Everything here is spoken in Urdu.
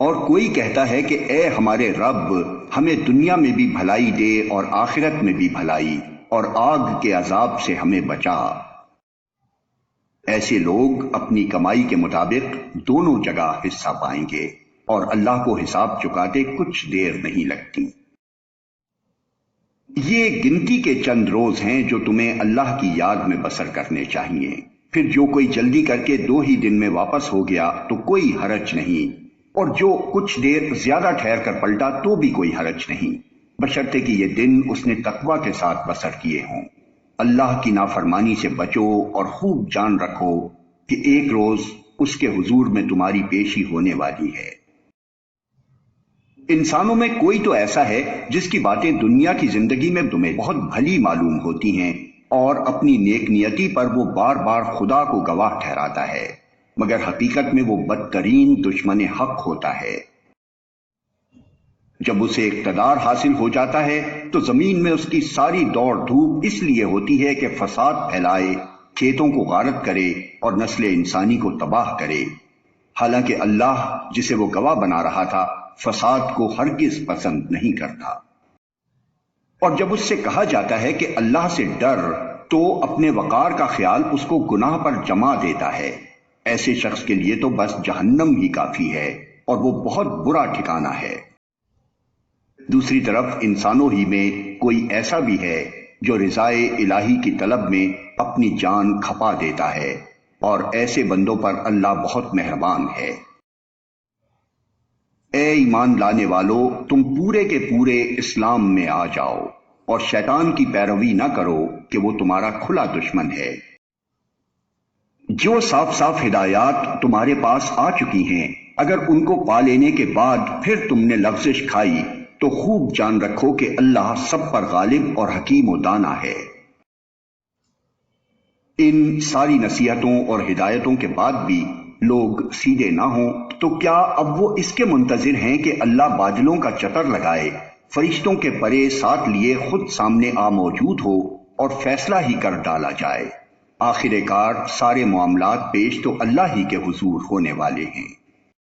اور کوئی کہتا ہے کہ اے ہمارے رب، ہمیں دنیا میں بھی بھلائی دے اور آخرت میں بھی بھلائی، اور آگ کے عذاب سے ہمیں بچا۔ ایسے لوگ اپنی کمائی کے مطابق دونوں جگہ حصہ پائیں گے، اور اللہ کو حساب چکاتے کچھ دیر نہیں لگتی۔ یہ گنتی کے چند روز ہیں جو تمہیں اللہ کی یاد میں بسر کرنے چاہیے، پھر جو کوئی جلدی کر کے 2 ہی دن میں واپس ہو گیا تو کوئی حرج نہیں، اور جو کچھ دیر زیادہ ٹھہر کر پلٹا تو بھی کوئی حرج نہیں، بشرطے کہ یہ دن اس نے تقوی کے ساتھ بسر کیے ہوں۔ اللہ کی نافرمانی سے بچو اور خوب جان رکھو کہ ایک روز اس کے حضور میں تمہاری پیشی ہونے والی ہے۔ انسانوں میں کوئی تو ایسا ہے جس کی باتیں دنیا کی زندگی میں تمہیں بہت بھلی معلوم ہوتی ہیں، اور اپنی نیک نیتی پر وہ بار بار خدا کو گواہ ٹھہراتا ہے، مگر حقیقت میں وہ بدترین دشمن حق ہوتا ہے۔ جب اسے اقتدار حاصل ہو جاتا ہے تو زمین میں اس کی ساری دوڑ دھوپ اس لیے ہوتی ہے کہ فساد پھیلائے، کھیتوں کو غارت کرے اور نسل انسانی کو تباہ کرے، حالانکہ اللہ جسے وہ گواہ بنا رہا تھا فساد کو ہرگز پسند نہیں کرتا۔ اور جب اس سے کہا جاتا ہے کہ اللہ سے ڈر، تو اپنے وقار کا خیال اس کو گناہ پر جما دیتا ہے۔ ایسے شخص کے لیے تو بس جہنم ہی کافی ہے، اور وہ بہت برا ٹھکانہ ہے۔ دوسری طرف انسانوں ہی میں کوئی ایسا بھی ہے جو رضائے الہی کی طلب میں اپنی جان کھپا دیتا ہے، اور ایسے بندوں پر اللہ بہت مہربان ہے۔ اے ایمان لانے والو، تم پورے کے پورے اسلام میں آ جاؤ، اور شیطان کی پیروی نہ کرو کہ وہ تمہارا کھلا دشمن ہے۔ جو صاف صاف ہدایات تمہارے پاس آ چکی ہیں، اگر ان کو پا لینے کے بعد پھر تم نے لغزش کھائی تو خوب جان رکھو کہ اللہ سب پر غالب اور حکیم و دانا ہے۔ ان ساری نصیحتوں اور ہدایتوں کے بعد بھی لوگ سیدھے نہ ہوں تو کیا اب وہ اس کے منتظر ہیں کہ اللہ بادلوں کا چتر لگائے، فرشتوں کے پرے ساتھ لیے خود سامنے آ موجود ہو اور فیصلہ ہی کر ڈالا جائے؟ آخر کار سارے معاملات پیش تو اللہ ہی کے حضور ہونے والے ہیں۔